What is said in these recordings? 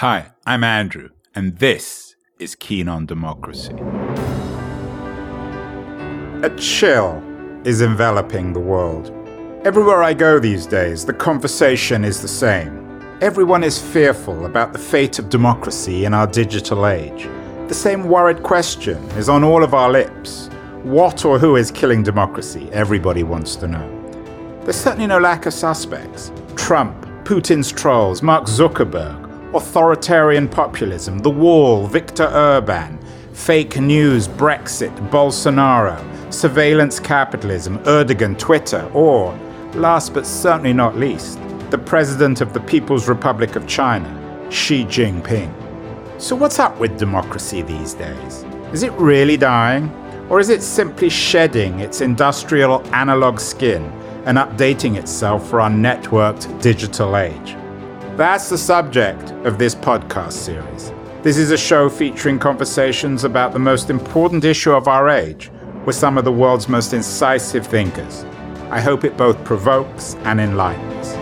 Hi, I'm Andrew, and this is Keen on Democracy. A chill is enveloping the world. Everywhere I go these days, the conversation is the same. Everyone is fearful about the fate of democracy in our digital age. The same worried question is on all of our lips. What or who is killing democracy? Everybody wants to know. There's certainly no lack of suspects. Trump, Putin's trolls, Mark Zuckerberg, authoritarian populism, the wall, Viktor Orban, fake news, Brexit, Bolsonaro, surveillance capitalism, Erdogan, Twitter, or, last but certainly not least, the president of the People's Republic of China, Xi Jinping. So what's up with democracy these days? Is it really dying? Or is it simply shedding its industrial analog skin and updating itself for our networked digital age? That's the subject of this podcast series. This is a show featuring conversations about the most important issue of our age with some of the world's most incisive thinkers. I hope it both provokes and enlightens.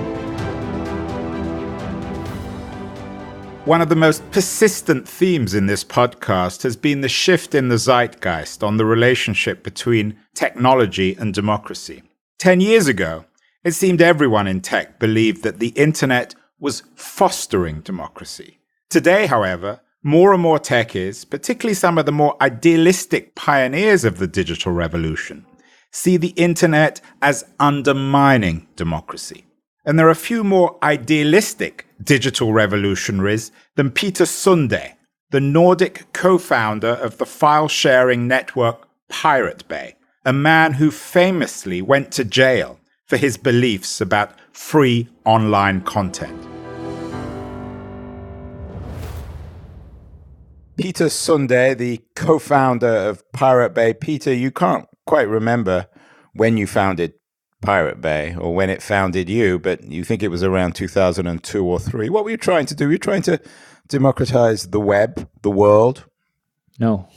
One of the most persistent themes in this podcast has been the shift in the zeitgeist on the relationship between technology and democracy. 10 years ago, it seemed everyone in tech believed that the internet was fostering democracy. Today, however, more and more techies, particularly some of the more idealistic pioneers of the digital revolution, see the internet as undermining democracy. And there are few more idealistic digital revolutionaries than Peter Sunde, the Nordic co-founder of the file-sharing network PirateBay, a man who famously went to jail for his beliefs about free online content. Peter Sunde, the co-founder of PirateBay. Peter, you can't quite remember when you founded PirateBay or when it founded you, but you think it was around 2002 or 3. What were you trying to do? Were you trying to democratize the web, the world? No.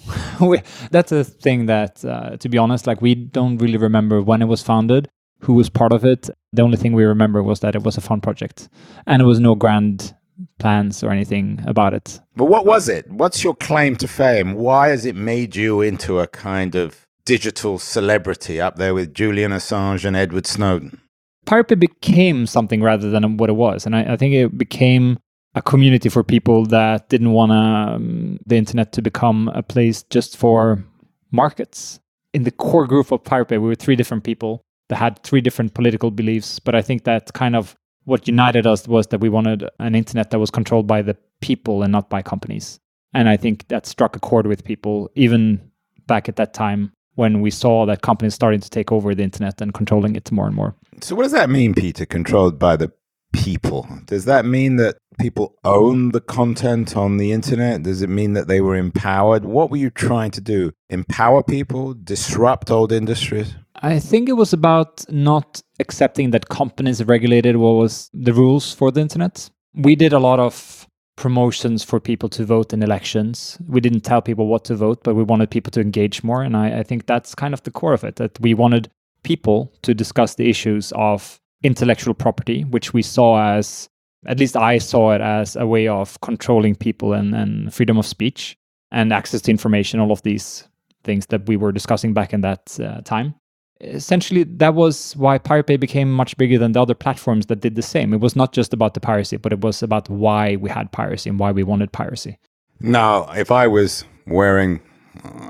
That's a thing that, to be honest, we don't really remember when it was founded, who was part of it. The only thing we remember was that it was a fun project and there was no grand plans or anything about it. But what was it? What's your claim to fame? Why has it made you into a kind of digital celebrity up there with Julian Assange and Edward Snowden? PirateBay became something rather than what it was. And I think it became a community for people that didn't want the internet to become a place just for markets. In the core group of PirateBay, we were 3 different people that had 3 different political beliefs. But I think that kind of what united us was that we wanted an internet that was controlled by the people and not by companies. And I think that struck a chord with people, even back at that time when we saw that companies starting to take over the internet and controlling it more and more. So what does that mean, Peter, controlled by the people? Does that mean that people own the content on the internet? Does it mean that they were empowered? What were you trying to do? Empower people? Disrupt old industries? I think it was about not accepting that companies regulated what was the rules for the internet. We did a lot of promotions for people to vote in elections. We didn't tell people what to vote, but we wanted people to engage more. And I think that's kind of the core of it, that we wanted people to discuss the issues of intellectual property, which we saw as, at least I saw it as a way of controlling people and freedom of speech and access to information, all of these things that we were discussing back in that time. Essentially, that was why PirateBay became much bigger than the other platforms that did the same. It was not just about the piracy, but it was about why we had piracy and why we wanted piracy. Now, if I was wearing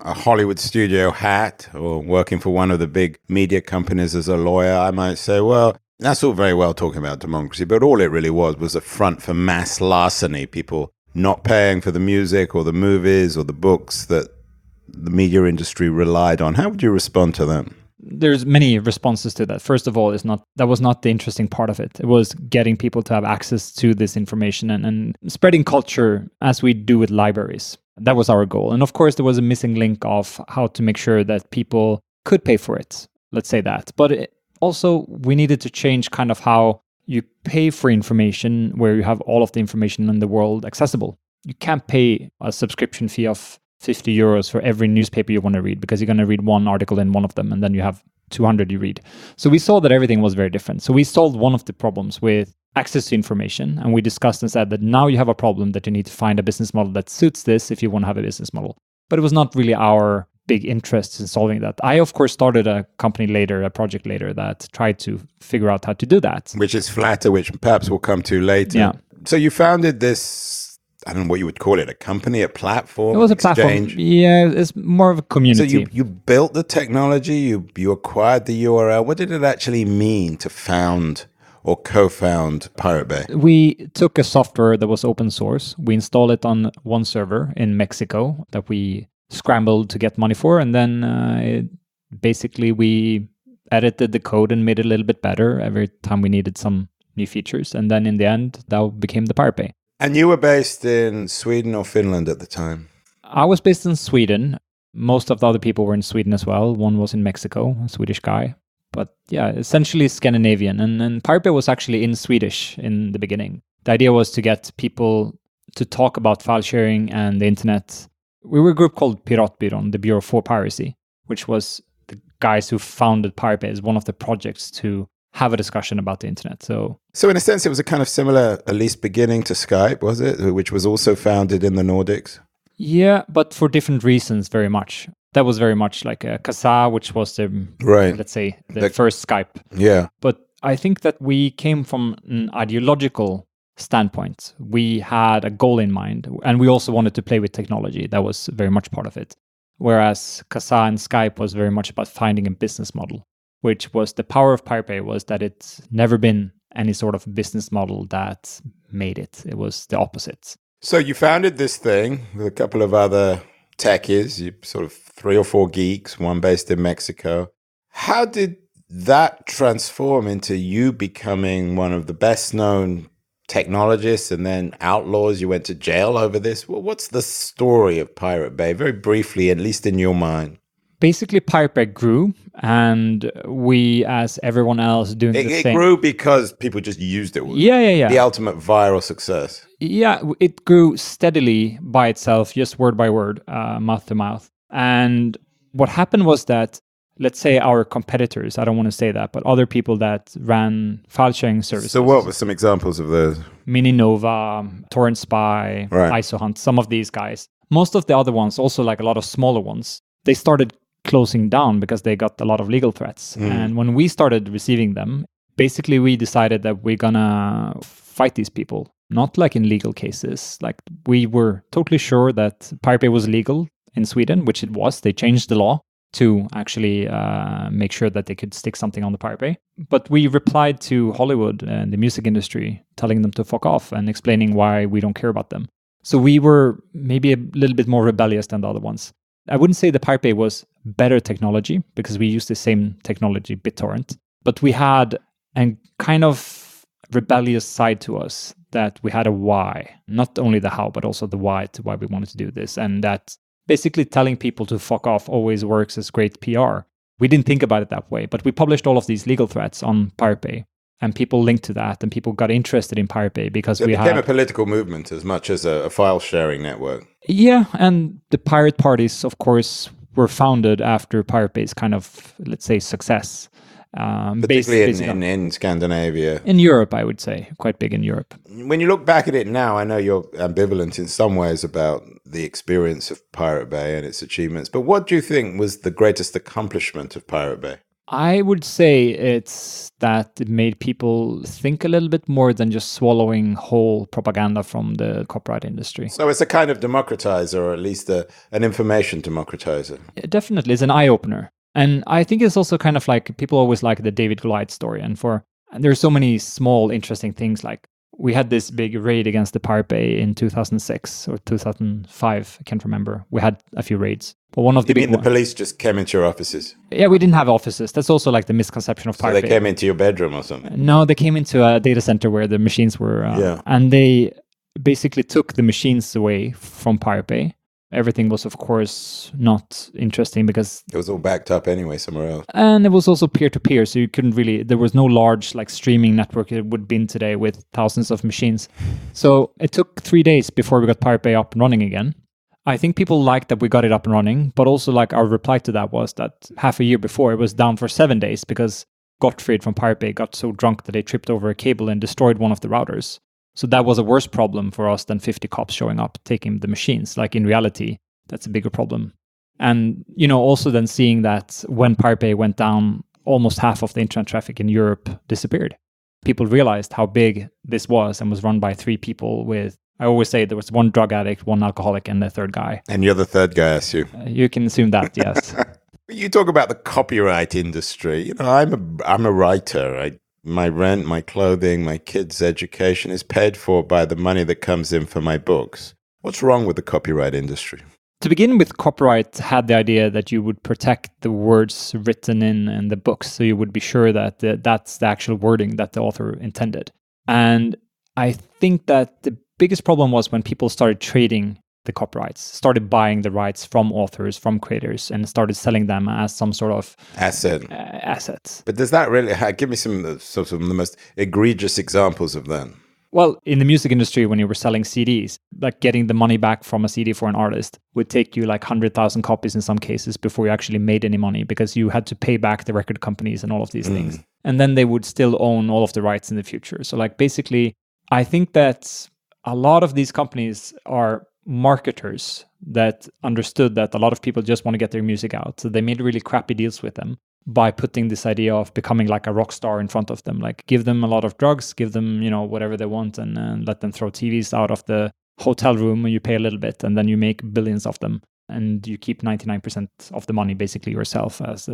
a Hollywood studio hat or working for one of the big media companies as a lawyer, I might say, well, that's all very well talking about democracy, but all it really was a front for mass larceny, people not paying for the music or the movies or the books that the media industry relied on. How would you respond to that? There's many responses to that. First of all, that was not the interesting part of it. It was getting people to have access to this information and spreading culture as we do with libraries. That was our goal. And of course, there was a missing link of how to make sure that people could pay for it. Let's say that. But also, we needed to change kind of how you pay for information where you have all of the information in the world accessible. You can't pay a subscription fee of 50 euros for every newspaper you want to read because you're going to read one article in one of them and then you have 200 you read. So we saw that everything was very different. So we solved one of the problems with access to information. And we discussed and said that now you have a problem that you need to find a business model that suits this if you want to have a business model. But it was not really our big interest in solving that. I, of course, started a company later, a project later, that tried to figure out how to do that. Which is Flatter, which perhaps we'll come to later. Yeah. So you founded this, I don't know what you would call it, a company, a platform? It was a exchange. platform. Yeah, it's more of a community. So you built the technology, you acquired the URL. What did it actually mean to found or co-found PirateBay? We took a software that was open source. We installed it on one server in Mexico that we scrambled to get money for. And then basically we edited the code and made it a little bit better every time we needed some new features. And then in the end, that became the PirateBay. And you were based in Sweden or Finland at the time? I was based in Sweden. Most of the other people were in Sweden as well. One was in Mexico, a Swedish guy. But yeah, essentially Scandinavian. And PirateBay was actually in Swedish in the beginning. The idea was to get people to talk about file sharing and the internet. We were a group called PirateBay, the Bureau for Piracy, which was the guys who founded PirateBay as one of the projects to have a discussion about the internet. So in a sense, it was a kind of similar, at least beginning to Skype, was it? Which was also founded in the Nordics? Yeah, but for different reasons very much. That was very much like a Kazaa, which was the, let's say, the first Skype. Yeah. But I think that we came from an ideological standpoint. We had a goal in mind, and we also wanted to play with technology. That was very much part of it. Whereas Kazaa and Skype was very much about finding a business model, which was the power of PirateBay was that it's never been any sort of business model that made it. It was the opposite. So you founded this thing with a couple of other techies, you sort of 3 or 4 geeks, one based in Mexico. How did that transform into you becoming one of the best known technologists and then outlaws? You went to jail over this. Well, what's the story of PirateBay? Very briefly, at least in your mind. Basically, PirateBay grew, and we, as everyone else, doing the same. It grew because people just used it. Yeah. The ultimate viral success. Yeah, it grew steadily by itself, just word by word, mouth to mouth. And what happened was that, let's say our competitors, I don't want to say that, but other people that ran file sharing services. So what were some examples of those? Mininova, Torrent Spy, ISOHunt, some of these guys. Most of the other ones, also like a lot of smaller ones, they started closing down because they got a lot of legal threats. And when we started receiving them, basically we decided that we're gonna fight these people. Not like in legal cases. Like we were totally sure that PirateBay was legal in Sweden, which it was. They changed the law to actually make sure that they could stick something on the PirateBay. But we replied to Hollywood and the music industry, telling them to fuck off and explaining why we don't care about them. So we were maybe a little bit more rebellious than the other ones. I wouldn't say the PirateBay was better technology because we used the same technology, BitTorrent, but we had a kind of rebellious side to us that we had a why, not only the how, but also the why to why we wanted to do this. And that basically telling people to fuck off always works as great PR. We didn't think about it that way, but we published all of these legal threats on PirateBay. And people linked to that, and people got interested in PirateBay because it became a political movement as much as a file sharing network. Yeah, and the pirate parties, of course, were founded after PirateBay's kind of, let's say, success. Particularly in Scandinavia. In Europe, I would say. Quite big in Europe. When you look back at it now, I know you're ambivalent in some ways about the experience of PirateBay and its achievements. But what do you think was the greatest accomplishment of PirateBay? I would say it's that it made people think a little bit more than just swallowing whole propaganda from the copyright industry. So it's a kind of democratizer, or at least an information democratizer. It definitely, it's an eye-opener. And I think it's also kind of like, people always like the David Goliath story. And there's so many small, interesting things. Like we had this big raid against the PirateBay in 2006 or 2005. I can't remember. We had a few raids. But one of the the police just came into your offices? Yeah, we didn't have offices. That's also like the misconception of PirateBay. So they came into your bedroom or something? No, they came into a data center where the machines were. And they basically took the machines away from PirateBay. Everything was, of course, not interesting because it was all backed up anyway somewhere else. And it was also peer-to-peer, so you couldn't really, there was no large like streaming network it would be in today with thousands of machines. So it took 3 days before we got PirateBay up and running again. I think people liked that we got it up and running, but also like our reply to that was that half a year before it was down for 7 days because Gottfried from PirateBay got so drunk that they tripped over a cable and destroyed one of the routers. So that was a worse problem for us than 50 cops showing up, taking the machines. Like in reality, that's a bigger problem. And, also then seeing that when PirateBay went down, almost half of the internet traffic in Europe disappeared. People realized how big this was and was run by 3 people with, I always say there was 1 drug addict, 1 alcoholic, and a 3rd guy. And you're the 3rd guy, I assume. You can assume that, yes. You talk about the copyright industry. I'm a writer. My rent, my clothing, my kids' education is paid for by the money that comes in for my books. What's wrong with the copyright industry? To begin with, copyright had the idea that you would protect the words written in the books. So you would be sure that that's the actual wording that the author intended. And I think that the biggest problem was when people started trading the copyrights, started buying the rights from authors, from creators, and started selling them as some sort of assets. But does that really give me some of the most egregious examples of that? Well, in the music industry, when you were selling CDs, like getting the money back from a CD for an artist would take you like 100,000 copies in some cases before you actually made any money, because you had to pay back the record companies and all of these things. And then they would still own all of the rights in the future. So like basically, I think that a lot of these companies are marketers that understood that a lot of people just want to get their music out. So they made really crappy deals with them by putting this idea of becoming like a rock star in front of them. Like give them a lot of drugs, give them, whatever they want, and let them throw TVs out of the hotel room, and you pay a little bit, and then you make billions of them. And you keep 99% of the money basically yourself. That's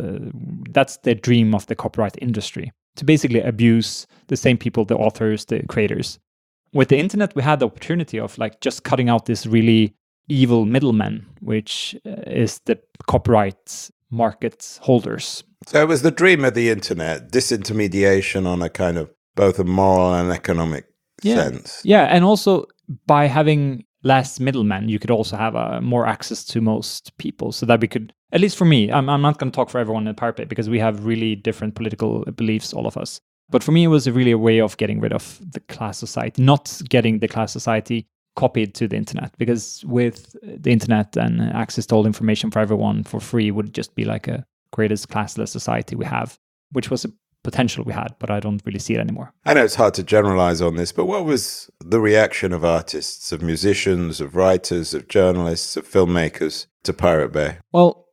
the dream of the copyright industry, to basically abuse the same people, the authors, the creators. With the internet, we had the opportunity of like just cutting out this really evil middleman, which is the copyright market holders. So it was the dream of the internet, disintermediation on a kind of both a moral and economic sense. Yeah, and also by having less middlemen, you could also have more access to most people, so that we could, at least for me, I'm not going to talk for everyone at PirateBay because we have really different political beliefs, all of us. But for me, it was really a way of getting rid of the class society, not getting the class society copied to the internet, because with the internet and access to all information for everyone for free would just be like a greatest classless society we have, which was a potential we had, but I don't really see it anymore. I know it's hard to generalize on this, but what was the reaction of artists, of musicians, of writers, of journalists, of filmmakers to PirateBay? Well,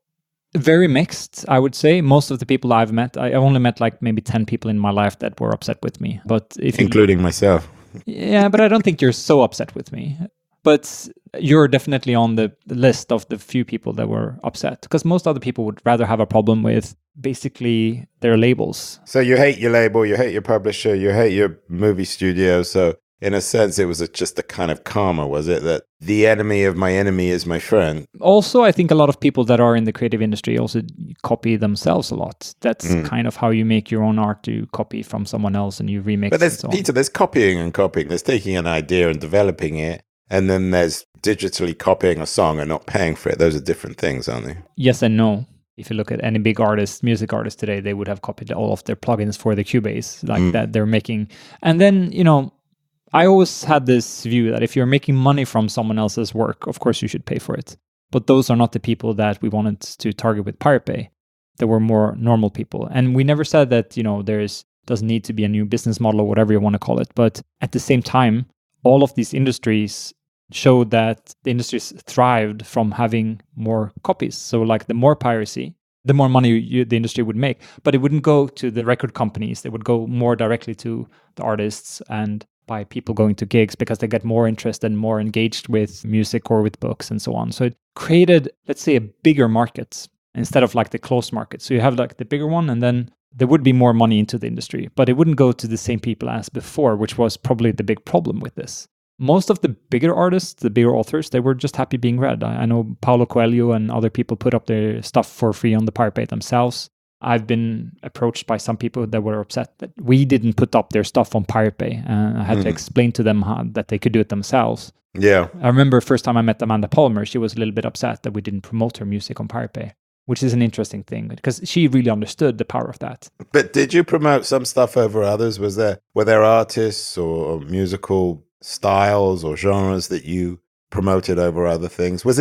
very mixed, I would say. Most of the people I've met, I've only met like maybe 10 people in my life that were upset with me. But including myself. Yeah, but I don't think you're so upset with me. But you're definitely on the list of the few people that were upset, because most other people would rather have a problem with basically their labels. So you hate your label, you hate your publisher, you hate your movie studio. So in a sense, it was just a kind of karma, was it? That the enemy of my enemy is my friend. Also, I think a lot of people that are in the creative industry also copy themselves a lot. That's kind of how you make your own art. You copy from someone else and you remix. But there's copying and copying. There's taking an idea and developing it. And then there's digitally copying a song and not paying for it. Those are different things, aren't they? Yes and no. If you look at any big artist, music artist today, they would have copied all of their plugins for the Cubase that they're making. And then, I always had this view that if you're making money from someone else's work, of course you should pay for it. But those are not the people that we wanted to target with PirateBay. There were more normal people. And we never said that, doesn't need to be a new business model or whatever you want to call it. But at the same time, all of these industries showed that the industries thrived from having more copies. So like the more piracy, the more money the industry would make. But it wouldn't go to the record companies. They would go more directly to the artists and by people going to gigs because they get more interested and more engaged with music or with books and so on. So it created, let's say, a bigger market instead of like the closed market. So you have like the bigger one, and then there would be more money into the industry, but it wouldn't go to the same people as before, which was probably the big problem with this. Most of the bigger artists, the bigger authors, they were just happy being read. I know Paulo Coelho and other people put up their stuff for free on the PirateBay themselves. I've been approached by some people that were upset that we didn't put up their stuff on PirateBay. I had to explain to them that they could do it themselves. Yeah. I remember first time I met Amanda Palmer, she was a little bit upset that we didn't promote her music on PirateBay, which is an interesting thing because she really understood the power of that. But did you promote some stuff over others? Were there artists or musical styles or genres that you promoted over other things? Was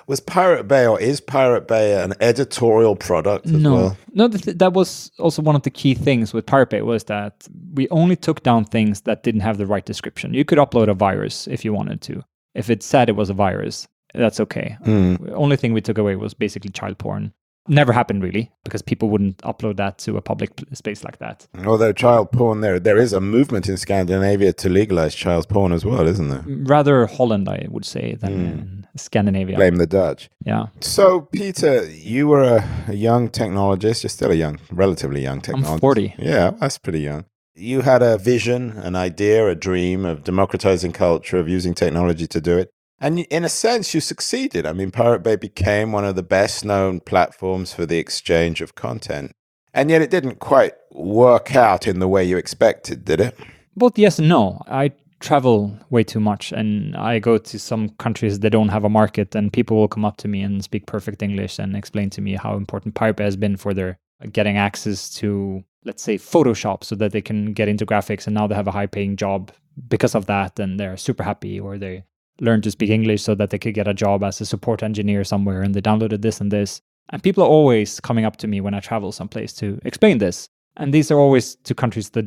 Was Pirate Bay, or is Pirate Bay, an editorial product as well? No, that was also one of the key things with PirateBay, was that we only took down things that didn't have the right description. You could upload a virus if you wanted to. If it said it was a virus, that's okay. The only thing we took away was basically child porn. Never happened really, because people wouldn't upload that to a public space like that. Although child porn, there is a movement in Scandinavia to legalize child porn as well, isn't there? Rather Holland, I would say, than in Scandinavia. Blame the Dutch. Yeah. So, Peter, you were a young technologist. You're still a relatively young technologist. I'm 40. Yeah, that's pretty young. You had a vision, an idea, a dream of democratizing culture, of using technology to do it. And in a sense, you succeeded. I mean, Pirate Bay became one of the best known platforms for the exchange of content. And yet it didn't quite work out in the way you expected, did it? Both yes and no. I travel way too much, and I go to some countries that don't have a market, and people will come up to me and speak perfect English and explain to me how important Pirate Bay has been for their getting access to, let's say, Photoshop, so that they can get into graphics, and now they have a high-paying job because of that, and they're super happy, or they learn to speak English so that they could get a job as a support engineer somewhere, and they downloaded this and this. And people are always coming up to me when I travel someplace to explain this. And these are always to countries that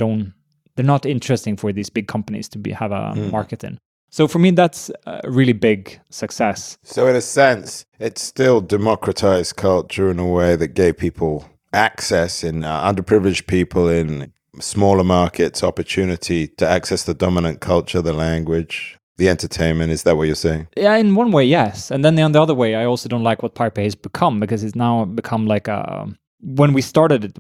they're not interesting for these big companies to have a market in. So for me, that's a really big success. So in a sense, it still democratized culture in a way that gave people access, in underprivileged people in smaller markets, opportunity to access the dominant culture, the language, the entertainment. Is that what you're saying? Yeah, in one way, yes. And then on the other way, I also don't like what PirateBay has become, because it's now become like when we started it,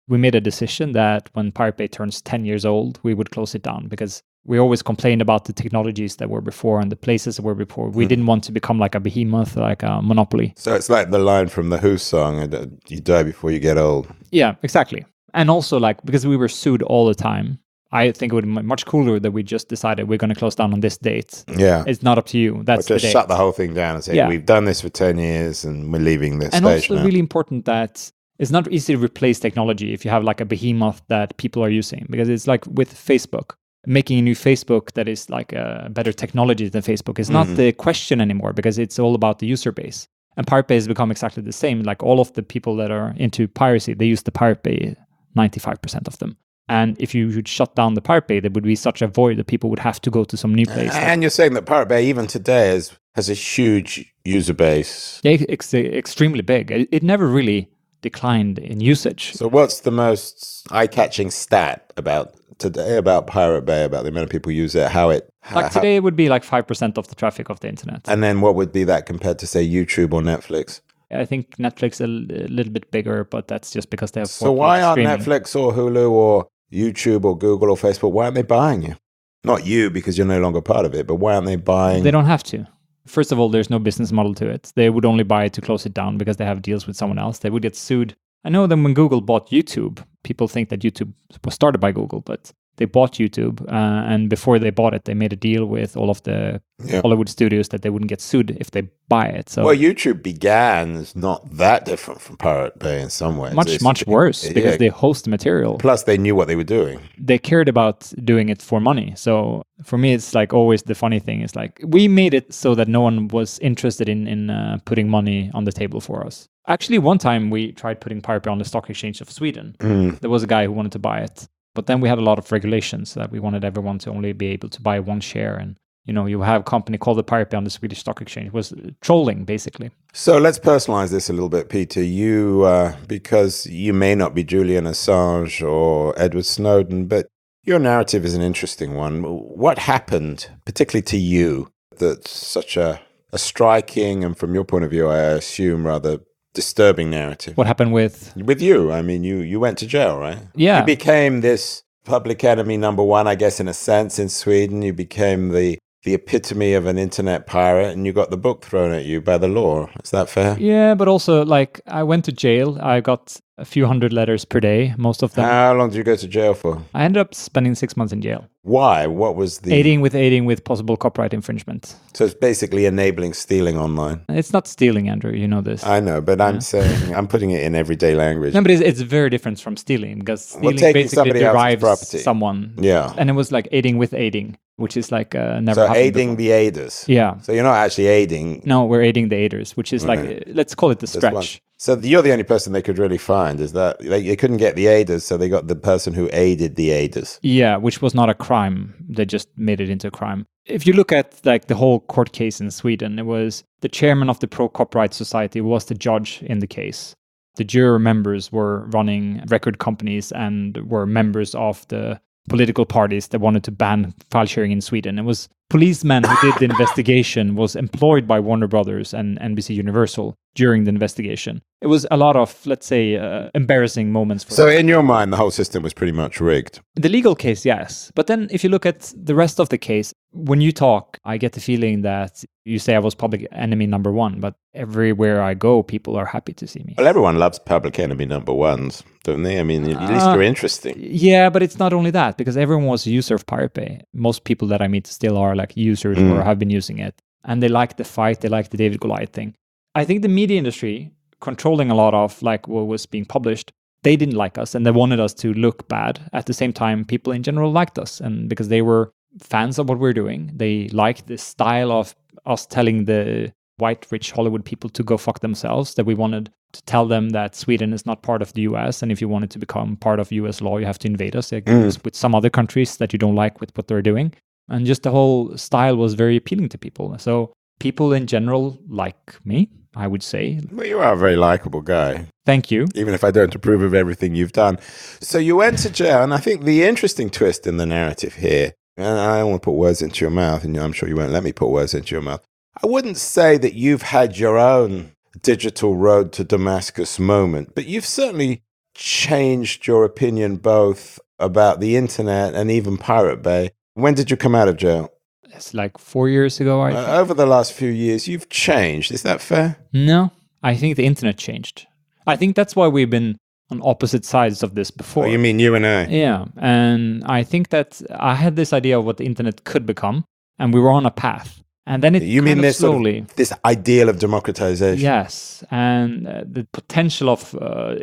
we made a decision that when PirateBay turns 10 years old, we would close it down, because we always complained about the technologies that were before and the places that were before. We didn't want to become like a behemoth, like a monopoly. So it's like the line from the Who song, you die before you get old. Yeah, exactly. And also, like, because we were sued all the time, I think it would be much cooler that we just decided we're going to close down on this date. Yeah. It's not up to you. That's just the date. Shut the whole thing down and say, we've done this for 10 years and we're leaving this and stage also now. Really important that it's not easy to replace technology if you have like a behemoth that people are using. Because it's like with Facebook, making a new Facebook that is like a better technology than Facebook is not the question anymore, because it's all about the user base. And PirateBay has become exactly the same. Like all of the people that are into piracy, they use the PirateBay, 95% of them. And if you would shut down the PirateBay, there would be such a void that people would have to go to some new place. And you're saying that PirateBay, even today, has a huge user base. Yeah, it's extremely big. It never really declined in usage. So what's the most eye-catching stat about today, about PirateBay, about the amount of people use it, how it... Today it would be like 5% of the traffic of the internet. And then what would be that compared to, say, YouTube or Netflix? I think Netflix a little bit bigger, but that's just because they have... So why aren't Netflix or Hulu or YouTube or Google or Facebook, why aren't they buying you? Not you, because you're no longer part of it, but why aren't they buying? They don't have to. First of all, there's no business model to it. They would only buy it to close it down because they have deals with someone else. They would get sued. I know that when Google bought YouTube, people think that YouTube was started by Google, but they bought YouTube, and before they bought it, they made a deal with all of the Hollywood studios that they wouldn't get sued if they buy it. So, well, YouTube began as not that different from Pirate Bay in some ways. Much worse, because they host the material. Plus, they knew what they were doing. They cared about doing it for money. So for me, it's like always the funny thing is like we made it so that no one was interested in putting money on the table for us. Actually, one time we tried putting Pirate Bay on the stock exchange of Sweden. There was a guy who wanted to buy it. But then we had a lot of regulations that we wanted everyone to only be able to buy one share. And, you have a company called the PirateBay on the Swedish stock exchange. It was trolling, basically. So let's personalize this a little bit, Peter. You, because you may not be Julian Assange or Edward Snowden, but your narrative is an interesting one. What happened, particularly to you, that's such a striking and, from your point of view, I assume, rather disturbing narrative? What happened with you? I mean, you went to jail, right? Yeah. You became this public enemy number one, I guess, in a sense, in Sweden. You became the epitome of an internet pirate, and you got the book thrown at you by the law. Is that fair? Yeah, but also, like, I went to jail. I got a few hundred letters per day, most of them. How long did you go to jail for? I ended up spending 6 months in jail. Why? What was the... Aiding with possible copyright infringement. So it's basically enabling stealing online. It's not stealing, Andrew. You know this. I know, but I'm saying, I'm putting it in everyday language. No, but it's very different from stealing, because stealing taking basically somebody else's derives property. someone. Yeah. And it was like aiding with aiding. which is like never So happened aiding before. the aiders. Yeah. So you're not actually aiding. No, we're aiding the aiders, which is like, let's call it the stretch. So you're the only person they could really find. Is that they couldn't get the aiders, so they got the person who aided the aiders. Yeah, which was not a crime. They just made it into a crime. If you look at like the whole court case in Sweden, it was the chairman of the pro-copyright society was the judge in the case. The juror members were running record companies and were members of the political parties that wanted to ban file sharing in Sweden. It was policemen who did the investigation was employed by Warner Brothers and NBC Universal during the investigation. It was a lot of, let's say, embarrassing moments. So in your mind, the whole system was pretty much rigged. The legal case, yes. But then if you look at the rest of the case, when you talk, I get the feeling that you say I was public enemy number one, but everywhere I go, people are happy to see me. Well, everyone loves public enemy number ones, don't they? I mean, at least you're interesting. Yeah, but it's not only that, because everyone was a user of PirateBay. Most people that I meet still are like users or have been using it. And they like the fight, they like the David Goliath thing. I think the media industry, controlling a lot of like what was being published, they didn't like us and they wanted us to look bad. At the same time, people in general liked us, and because they were fans of what we're doing, they liked the style of us telling the white rich Hollywood people to go fuck themselves, that we wanted to tell them that Sweden is not part of the US, and if you wanted to become part of US law, you have to invade us with some other countries that you don't like with what they're doing. And just the whole style was very appealing to people. So people in general like me, I would say. Well, you are a very likable guy. Thank you. Even if I don't approve of everything you've done. So you went to jail, and I think the interesting twist in the narrative here, and I don't want to put words into your mouth, and I'm sure you won't let me put words into your mouth. I wouldn't say that you've had your own digital road to Damascus moment, but you've certainly changed your opinion both about the internet and even Pirate Bay. When did you come out of jail? It's like 4 years ago. Over the last few years, you've changed. Is that fair? No, I think the internet changed. I think that's why we've been on opposite sides of this before. Oh, you mean you and I? Yeah, and I think that I had this idea of what the internet could become, and we were on a path. And then it you mean this slowly, sort of, this ideal of democratization? Yes, and the potential of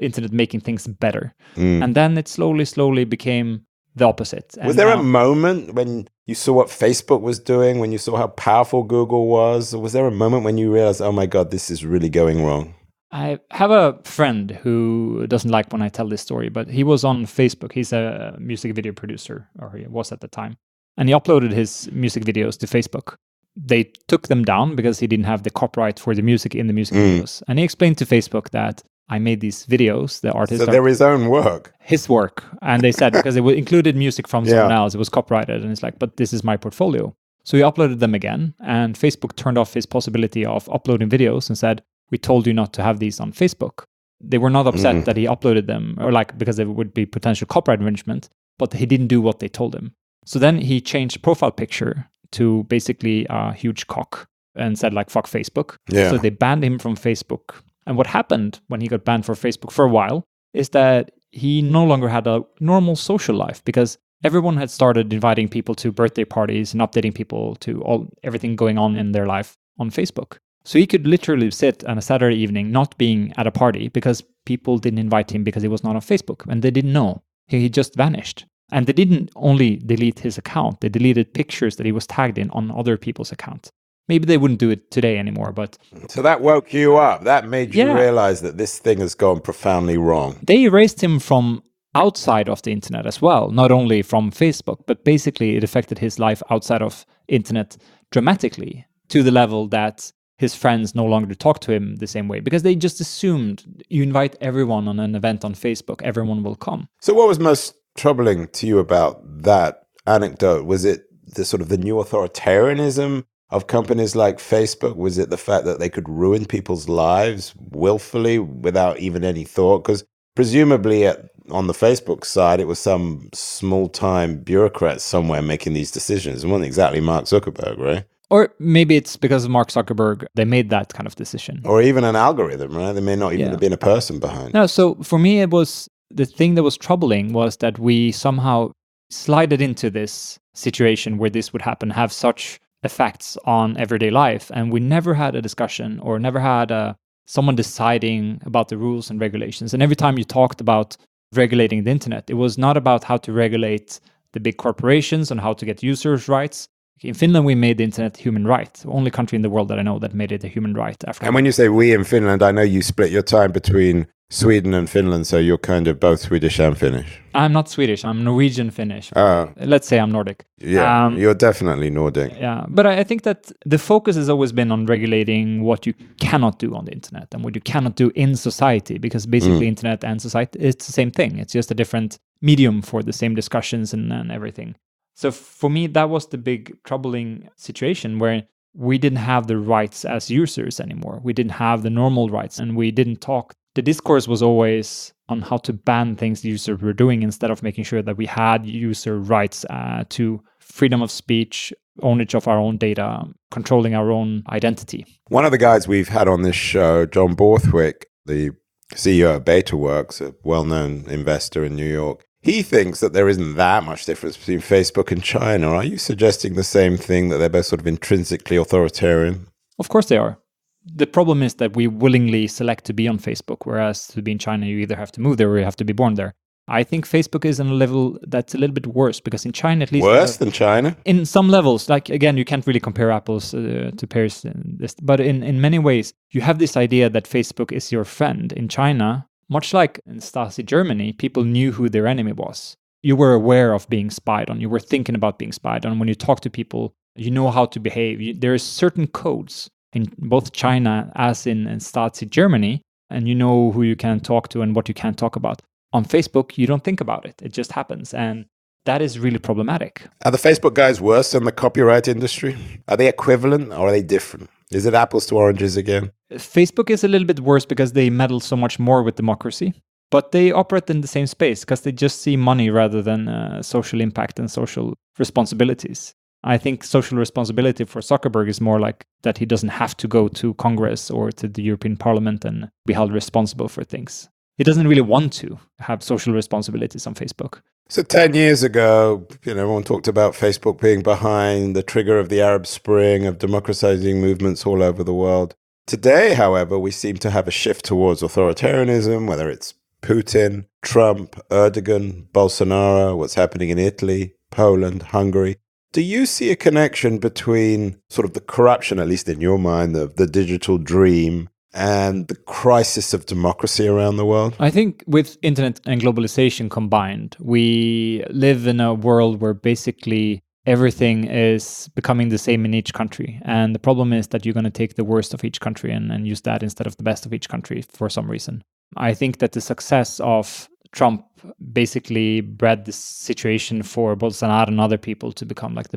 internet making things better. And then it slowly became the opposite. Was there a moment when you saw what Facebook was doing, when you saw how powerful Google was? Or was there a moment when you realized, oh my God, this is really going wrong? I have a friend who doesn't like when I tell this story, but he was on Facebook. He's a music video producer, or he was at the time. And he uploaded his music videos to Facebook. They took them down because he didn't have the copyright for the music in the music videos. And he explained to Facebook that I made these videos, the artist... So they're his own work? His work. And they said, because it included music from someone else, it was copyrighted. And it's like, but this is my portfolio. So he uploaded them again, and Facebook turned off his possibility of uploading videos and said, we told you not to have these on Facebook. They were not upset that he uploaded them, or like because there would be potential copyright infringement, but he didn't do what they told him. So then he changed profile picture to basically a huge cock and said like, fuck Facebook. Yeah. So they banned him from Facebook. And what happened when he got banned from Facebook for a while is that he no longer had a normal social life, because everyone had started inviting people to birthday parties and updating people to everything going on in their life on Facebook. So he could literally sit on a Saturday evening not being at a party because people didn't invite him because he was not on Facebook, and they didn't know. He just vanished. And they didn't only delete his account, they deleted pictures that he was tagged in on other people's accounts. Maybe they wouldn't do it today anymore, but... So that woke you up. That made you realize that this thing has gone profoundly wrong. They erased him from outside of the internet as well, not only from Facebook, but basically it affected his life outside of internet dramatically, to the level that his friends no longer talk to him the same way, because they just assumed you invite everyone on an event on Facebook, everyone will come. So what was most troubling to you about that anecdote? Was it the sort of the new authoritarianism of companies like Facebook? Was it the fact that they could ruin people's lives willfully without even any thought? Because presumably on the Facebook side, it was some small-time bureaucrat somewhere making these decisions. It wasn't exactly Mark Zuckerberg, right? Or maybe it's because of Mark Zuckerberg, they made that kind of decision. Or even an algorithm, right? There may not even have been a person behind. No, so for me, it was the thing that was troubling was that we somehow slided into this situation where this would happen, have such effects on everyday life. And we never had a discussion or never had someone deciding about the rules and regulations. And every time you talked about regulating the internet, it was not about how to regulate the big corporations on how to get users' rights. In Finland, we made the internet human right. The only country in the world that I know that made it a human right. And when you say we in Finland, I know you split your time between Sweden and Finland, so you're kind of both Swedish and Finnish. I'm not Swedish. I'm Norwegian Finnish. Let's say I'm Nordic. Yeah, you're definitely Nordic. Yeah, but I think that the focus has always been on regulating what you cannot do on the internet and what you cannot do in society, because basically internet and society, it's the same thing. It's just a different medium for the same discussions and everything. So for me, that was the big troubling situation where we didn't have the rights as users anymore. We didn't have the normal rights, and we didn't talk. The discourse was always on how to ban things the users were doing instead of making sure that we had user rights to freedom of speech, ownership of our own data, controlling our own identity. One of the guys we've had on this show, John Borthwick, the CEO of BetaWorks, a well-known investor in New York, he thinks that there isn't that much difference between Facebook and China. Are you suggesting the same thing, that they're both sort of intrinsically authoritarian? Of course they are. The problem is that we willingly select to be on Facebook, whereas to be in China, you either have to move there or you have to be born there. I think Facebook is on a level that's a little bit worse, because in China, at least... Worse than China? In some levels. Like, again, you can't really compare apples to pears. But in many ways, you have this idea that Facebook is your friend. In China, much like in Stasi Germany, people knew who their enemy was. You were aware of being spied on. You were thinking about being spied on. When you talk to people, you know how to behave. There are certain codes in both China as in Stasi Germany, and you know who you can talk to and what you can't talk about. On Facebook, you don't think about it. It just happens. And that is really problematic. Are the Facebook guys worse than the copyright industry? Are they equivalent or are they different? Is it apples to oranges again? Facebook is a little bit worse because they meddle so much more with democracy. But they operate in the same space because they just see money rather than social impact and social responsibilities. I think social responsibility for Zuckerberg is more like that he doesn't have to go to Congress or to the European Parliament and be held responsible for things. He doesn't really want to have social responsibilities on Facebook. So 10 years ago, everyone talked about Facebook being behind the trigger of the Arab Spring, of democratizing movements all over the world. Today, however, we seem to have a shift towards authoritarianism, whether it's Putin, Trump, Erdogan, Bolsonaro, what's happening in Italy, Poland, Hungary. Do you see a connection between sort of the corruption, at least in your mind, of the digital dream and the crisis of democracy around the world? I think with internet and globalization combined, we live in a world where basically everything is becoming the same in each country. And the problem is that you're going to take the worst of each country and use that instead of the best of each country for some reason. I think that the success of Trump basically bred this situation for Bolsonaro and other people to become like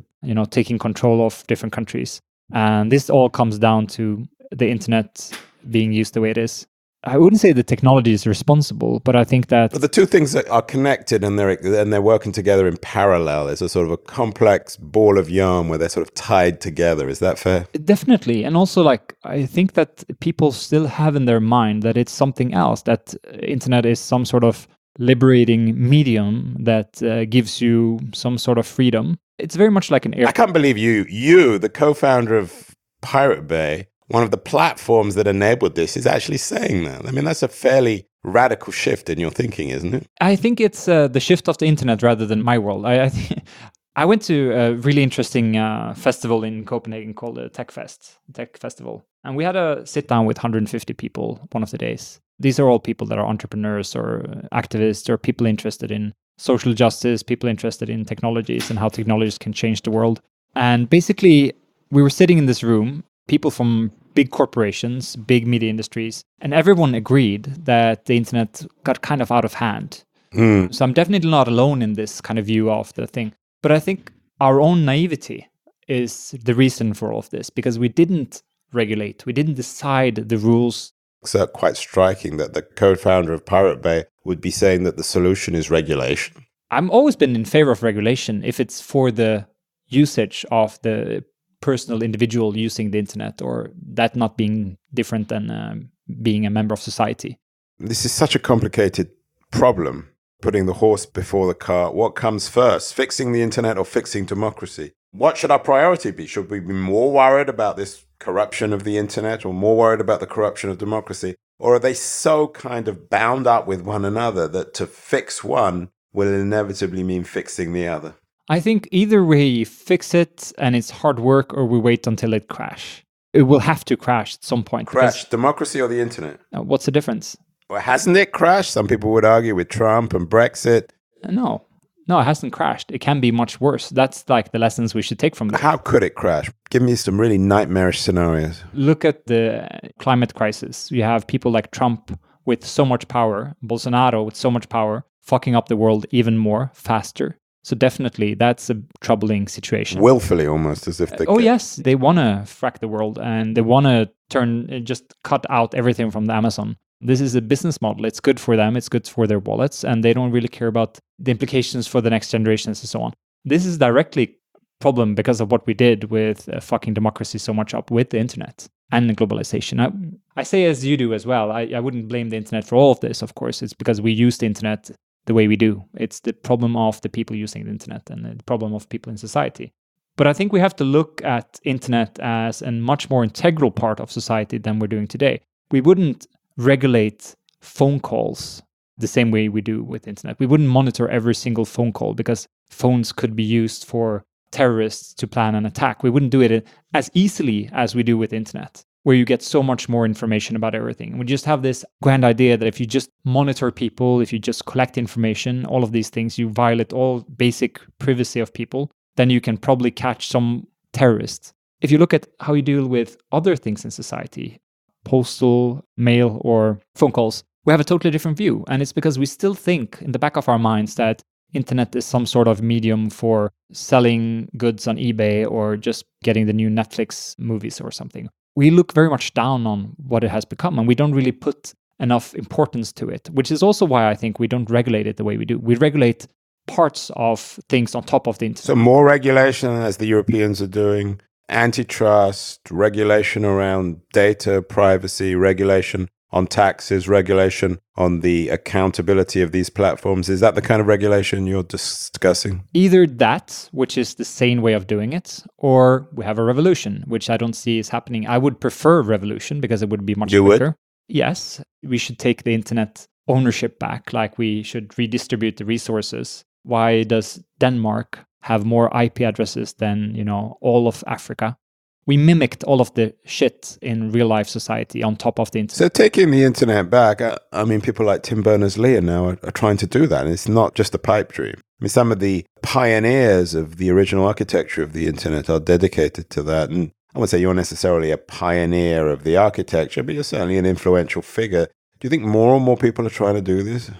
taking control of different countries. And this all comes down to the internet being used the way it is. I wouldn't say the technology is responsible, but I think that... But the two things that are connected and they're working together in parallel is a sort of a complex ball of yarn where they're sort of tied together. Is that fair? Definitely. And also, I think that people still have in their mind that it's something else, that internet is some sort of liberating medium that gives you some sort of freedom. It's very much like an air... I can't believe you, the co-founder of PirateBay, one of the platforms that enabled this, is actually saying that. I mean, that's a fairly radical shift in your thinking, isn't it? I think it's the shift of the internet rather than my world. I went to a really interesting festival in Copenhagen called the Tech Festival. And we had a sit down with 150 people one of the days. These are all people that are entrepreneurs or activists or people interested in social justice, people interested in technologies and how technologies can change the world. And basically, we were sitting in this room, people from big corporations, big media industries, and everyone agreed that the internet got kind of out of hand. So I'm definitely not alone in this kind of view of the thing. But I think our own naivety is the reason for all of this, because we didn't regulate, we didn't decide the rules. So quite striking that the co-founder of PirateBay would be saying that the solution is regulation. I've always been in favor of regulation if it's for the usage of the personal individual using the internet, or that not being different than being a member of society. This is such a complicated problem, putting the horse before the cart. What comes first, fixing the internet or fixing democracy? What should our priority be? Should we be more worried about this corruption of the internet or more worried about the corruption of democracy? Or are they so kind of bound up with one another that to fix one will inevitably mean fixing the other? I think either we fix it and it's hard work, or we wait until it crash. It will have to crash at some point. Crash democracy or the internet? What's the difference? Well, hasn't it crashed? Some people would argue with Trump and Brexit. No, it hasn't crashed. It can be much worse. That's like the lessons we should take from this. How could it crash? Give me some really nightmarish scenarios. Look at the climate crisis. You have people like Trump with so much power, Bolsonaro with so much power, fucking up the world even more, faster. So definitely, that's a troubling situation. Willfully, almost, as if they yes, they want to frack the world, and they want to just cut out everything from the Amazon. This is a business model. It's good for them. It's good for their wallets, and they don't really care about the implications for the next generations and so on. This is directly a problem because of what we did with fucking democracy so much up with the internet and the globalization. I say as you do as well. I wouldn't blame the internet for all of this, of course. It's because we use the internet the way we do. It's the problem of the people using the internet and the problem of people in society. But I think we have to look at internet as a much more integral part of society than we're doing today. We wouldn't regulate phone calls the same way we do with internet. We wouldn't monitor every single phone call because phones could be used for terrorists to plan an attack. We wouldn't do it as easily as we do with internet, where you get so much more information about everything. We just have this grand idea that if you just monitor people, if you just collect information, all of these things, you violate all basic privacy of people, then you can probably catch some terrorists. If you look at how you deal with other things in society, postal, mail, or phone calls, we have a totally different view. And it's because we still think in the back of our minds that internet is some sort of medium for selling goods on eBay or just getting the new Netflix movies or something. We look very much down on what it has become, and we don't really put enough importance to it, which is also why I think we don't regulate it the way we do. We regulate parts of things on top of the internet. So more regulation, as the Europeans are doing, antitrust, regulation around data privacy, regulation on taxes, regulation on the accountability of these platforms. Is that the kind of regulation you're discussing? Either that, which is the sane way of doing it, or we have a revolution, which I don't see is happening. I would prefer a revolution because it would be much quicker. Would? Yes, we should take the internet ownership back, like we should redistribute the resources. Why does Denmark have more IP addresses than, all of Africa? We mimicked all of the shit in real life society on top of the internet. So taking the internet back, I mean, people like Tim Berners-Lee now are trying to do that. And it's not just a pipe dream. I mean, some of the pioneers of the original architecture of the internet are dedicated to that. And I wouldn't say you're necessarily a pioneer of the architecture, but you're certainly an influential figure. Do you think more and more people are trying to do this?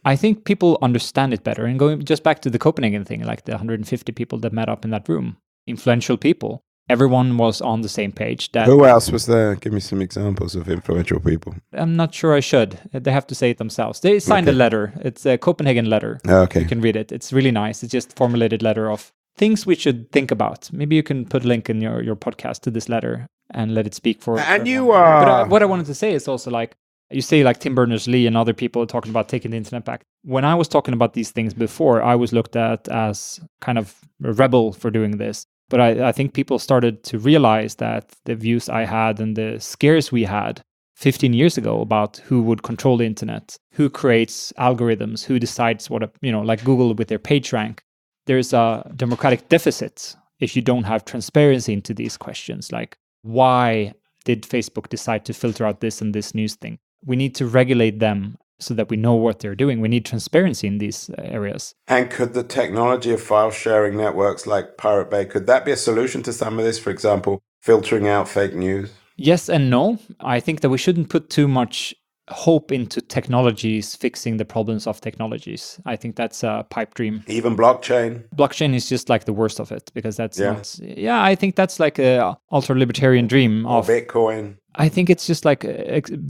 I think people understand it better. And going just back to the Copenhagen thing, like the 150 people that met up in that room, influential people. Everyone was on the same page. Who else was there? Give me some examples of influential people. I'm not sure I should. They have to say it themselves. They signed a letter. It's a Copenhagen letter. Okay. You can read it. It's really nice. It's just a formulated letter of things we should think about. Maybe you can put a link in your podcast to this letter and let it speak for And for you are... But what I wanted to say is also like, you say like Tim Berners-Lee and other people talking about taking the internet back. When I was talking about these things before, I was looked at as kind of a rebel for doing this. But I think people started to realize that the views I had and the scares we had 15 years ago about who would control the internet, who creates algorithms, who decides what, like Google with their PageRank. There's a democratic deficit if you don't have transparency into these questions. Like, why did Facebook decide to filter out this and this news thing? We need to regulate them so that we know what they're doing. We need transparency in these areas. And could the technology of file sharing networks like PirateBay, could that be a solution to some of this? For example, filtering out fake news? Yes and no. I think that we shouldn't put too much hope into technologies fixing the problems of technologies. I think that's a pipe dream. Even blockchain? Blockchain is just like the worst of it because that's not... Yeah, I think that's like a ultra-libertarian dream of... Bitcoin. I think it's just like,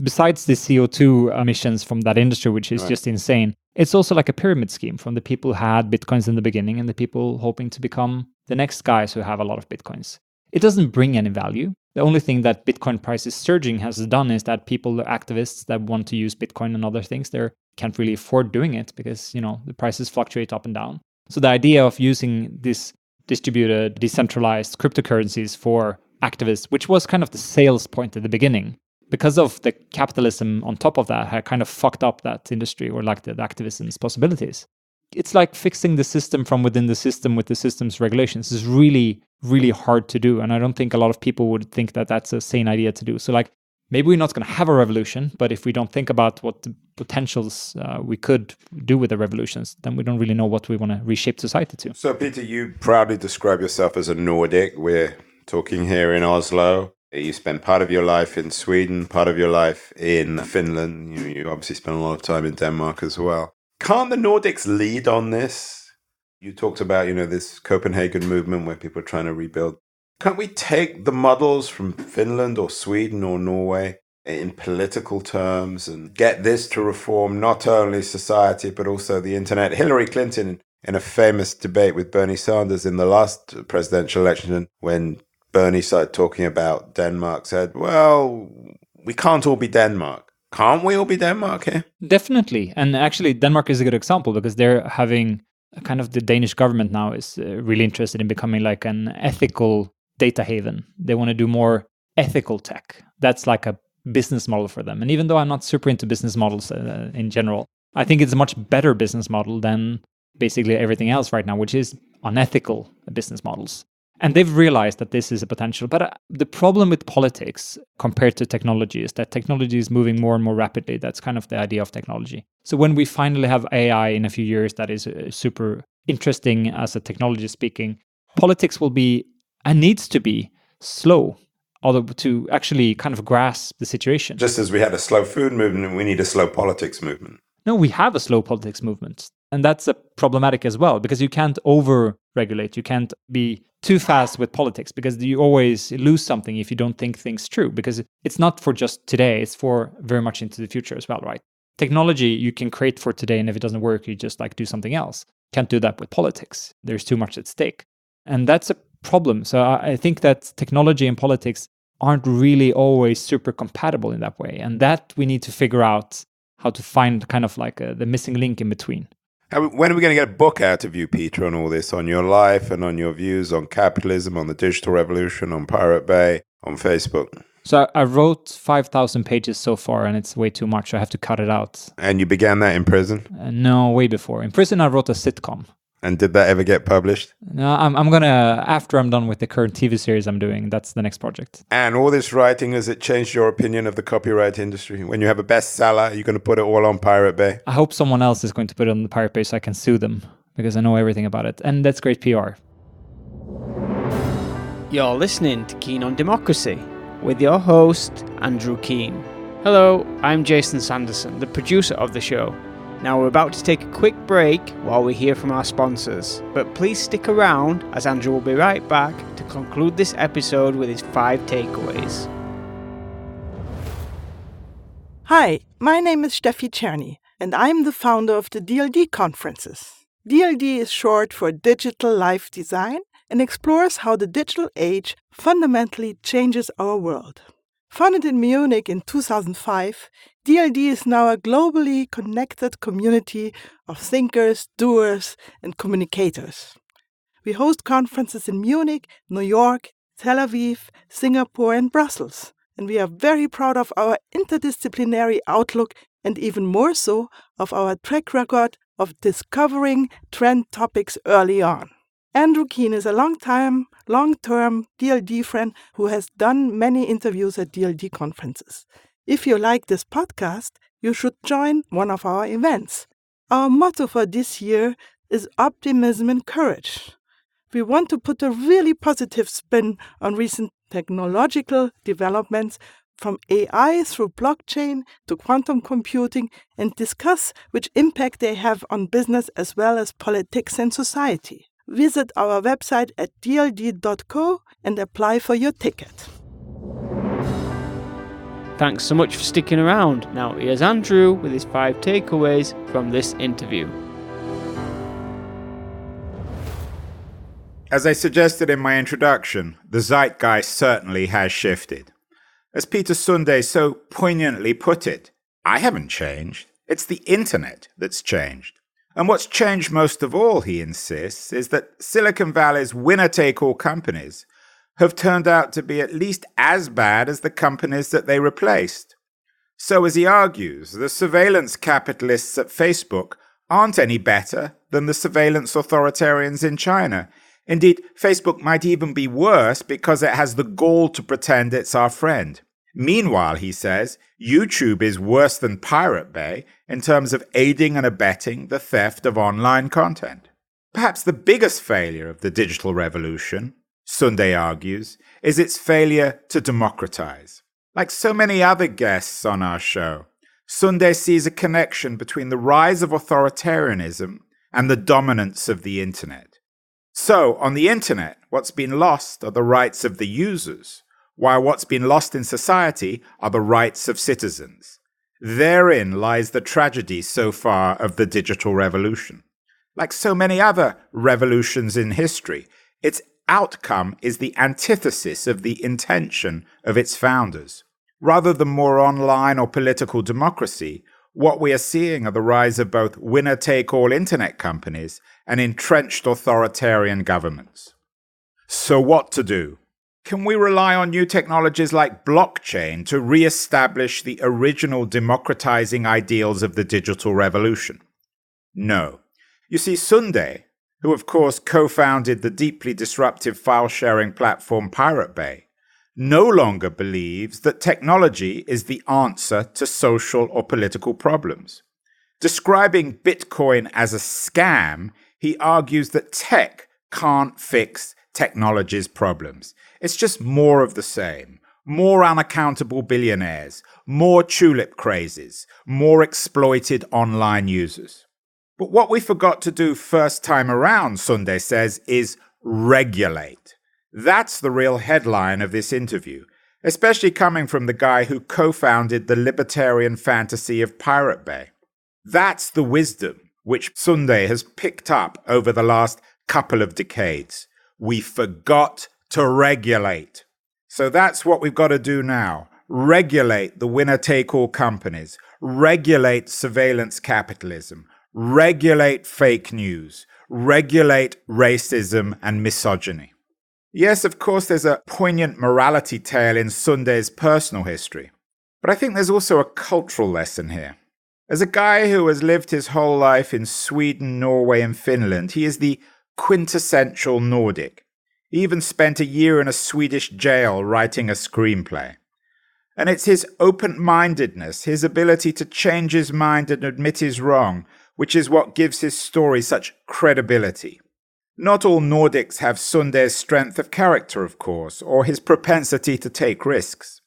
besides the CO2 emissions from that industry, which is just insane, it's also like a pyramid scheme from the people who had Bitcoins in the beginning and the people hoping to become the next guys who have a lot of Bitcoins. It doesn't bring any value. The only thing that Bitcoin prices surging has done is that people, activists that want to use Bitcoin and other things, they can't really afford doing it because, the prices fluctuate up and down. So the idea of using this distributed, decentralized cryptocurrencies for activists, which was kind of the sales point at the beginning, because of the capitalism on top of that had kind of fucked up that industry or like the activism's possibilities. it's like fixing the system from within the system with the system's regulations. It's really, really hard to do. And I don't think a lot of people would think that that's a sane idea to do. So like, maybe we're not going to have a revolution, but if we don't think about what the potentials we could do with the revolutions, then we don't really know what we want to reshape society to. So, Peter, you proudly describe yourself as a Nordic. We're talking here in Oslo. You spent part of your life in Sweden, part of your life in Finland. You obviously spent a lot of time in Denmark as well. Can't the Nordics lead on this? You talked about, this Copenhagen movement where people are trying to rebuild. Can't we take the models from Finland or Sweden or Norway in political terms and get this to reform not only society, but also the internet? Hillary Clinton, in a famous debate with Bernie Sanders in the last presidential election, when Bernie started talking about Denmark, said, well, we can't all be Denmark. Can't we all be Denmark here? Definitely. And actually, Denmark is a good example because they're having kind of the Danish government now is really interested in becoming like an ethical data haven. They want to do more ethical tech. That's like a business model for them. And even though I'm not super into business models in general, I think it's a much better business model than basically everything else right now, which is unethical business models. And they've realized that this is a potential. But the problem with politics compared to technology is that technology is moving more and more rapidly. That's kind of the idea of technology. So when we finally have AI in a few years, that is super interesting as a technology speaking, politics will be and needs to be slow, although to actually kind of grasp the situation. Just as we had a slow food movement, we need a slow politics movement. No, we have a slow politics movement. And that's problematic as well, because you can't over-regulate. You can't be too fast with politics because you always lose something if you don't think things through, because it's not for just today, it's for very much into the future as well, right? Technology you can create for today, and if it doesn't work, you just like do something else. Can't do that with politics. There's too much at stake. And that's a problem. So I think that technology and politics aren't really always super compatible in that way. And that we need to figure out how to find kind of like the missing link in between. When are we going to get a book out of you, Peter, on all this, on your life and on your views on capitalism, on the digital revolution, on PirateBay, on Facebook? So I wrote 5,000 pages so far, and it's way too much. I have to cut it out. And you began that in prison? No, way before. In prison, I wrote a sitcom. And did that ever get published? No, I'm going to, after I'm done with the current TV series I'm doing, that's the next project. And all this writing, has it changed your opinion of the copyright industry? When you have a bestseller, you're going to put it all on PirateBay? I hope someone else is going to put it on the PirateBay so I can sue them, because I know everything about it. And that's great PR. You're listening to Keen on Democracy with your host, Andrew Keen. Hello, I'm Jason Sanderson, the producer of the show. Now we're about to take a quick break while we hear from our sponsors, but please stick around as Andrew will be right back to conclude this episode with his 5 takeaways. Hi, my name is Steffi Czerny, and I'm the founder of the DLD conferences. DLD is short for Digital Life Design and explores how the digital age fundamentally changes our world. Founded in Munich in 2005, DLD is now a globally connected community of thinkers, doers, and communicators. We host conferences in Munich, New York, Tel Aviv, Singapore, and Brussels, and we are very proud of our interdisciplinary outlook and even more so of our track record of discovering trend topics early on. Andrew Keen is a long-term DLD friend who has done many interviews at DLD conferences. If you like this podcast, you should join one of our events. Our motto for this year is optimism and courage. We want to put a really positive spin on recent technological developments from AI through blockchain to quantum computing and discuss which impact they have on business as well as politics and society. Visit our website at dld.co and apply for your ticket. Thanks so much for sticking around. Now here's Andrew with his 5 takeaways from this interview. As I suggested in my introduction, the zeitgeist certainly has shifted. As Peter Sunde so poignantly put it, I haven't changed. It's the internet that's changed. And what's changed most of all, he insists, is that Silicon Valley's winner-take-all companies have turned out to be at least as bad as the companies that they replaced. So, as he argues, the surveillance capitalists at Facebook aren't any better than the surveillance authoritarians in China. Indeed, Facebook might even be worse because it has the gall to pretend it's our friend. Meanwhile, he says, YouTube is worse than PirateBay in terms of aiding and abetting the theft of online content. Perhaps the biggest failure of the digital revolution, Sunde argues, is its failure to democratize. Like so many other guests on our show, Sunde sees a connection between the rise of authoritarianism and the dominance of the internet. So, on the internet, what's been lost are the rights of the users, while what's been lost in society are the rights of citizens. Therein lies the tragedy so far of the digital revolution. Like so many other revolutions in history, its outcome is the antithesis of the intention of its founders. Rather than more online or political democracy, what we are seeing are the rise of both winner-take-all internet companies and entrenched authoritarian governments. So what to do? Can we rely on new technologies like blockchain to re-establish the original democratizing ideals of the digital revolution? No. You see, Sunde, who of course co-founded the deeply disruptive file-sharing platform PirateBay, no longer believes that technology is the answer to social or political problems. Describing Bitcoin as a scam, he argues that tech can't fix technology's problems. It's just more of the same. More unaccountable billionaires, more tulip crazes, more exploited online users. But what we forgot to do first time around, Sunde says, is regulate. That's the real headline of this interview, especially coming from the guy who co-founded the libertarian fantasy of PirateBay. That's the wisdom which Sunde has picked up over the last couple of decades. We forgot to regulate. So that's what we've got to do now. Regulate the winner-take-all companies. Regulate surveillance capitalism. Regulate fake news. Regulate racism and misogyny. Yes, of course, there's a poignant morality tale in Sunde's personal history. But I think there's also a cultural lesson here. As a guy who has lived his whole life in Sweden, Norway, and Finland, he is the quintessential Nordic. He even spent a year in a Swedish jail writing a screenplay. And it's his open-mindedness, his ability to change his mind and admit he's wrong, which is what gives his story such credibility. Not all Nordics have Sunde's strength of character, of course, or his propensity to take risks.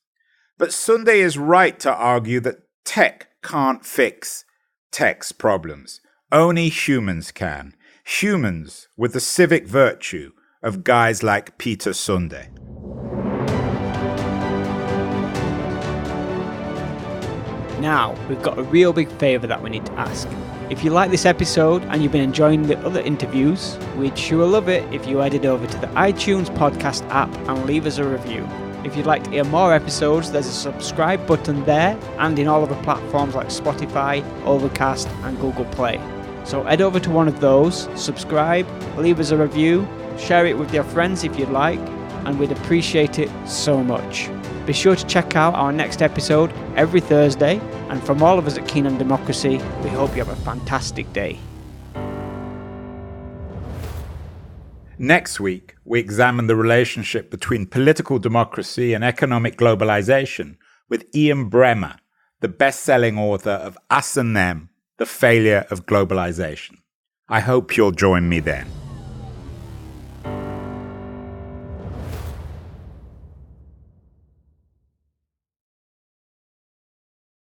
But Sunde is right to argue that tech can't fix tech's problems. Only humans can. Humans with the civic virtue of guys like Peter Sunde. Now, we've got a real big favour that we need to ask. If you like this episode and you've been enjoying the other interviews, we'd sure love it if you headed over to the iTunes podcast app and leave us a review. If you'd like to hear more episodes, there's a subscribe button there and in all other platforms like Spotify, Overcast and Google Play. So head over to one of those, subscribe, leave us a review, share it with your friends if you'd like, and we'd appreciate it so much. Be sure to check out our next episode every Thursday, and from all of us at Keen on Democracy, we hope you have a fantastic day. Next week, we examine the relationship between political democracy and economic globalization with Ian Bremmer, the best-selling author of Us and Them, The Failure of Globalization. I hope you'll join me then.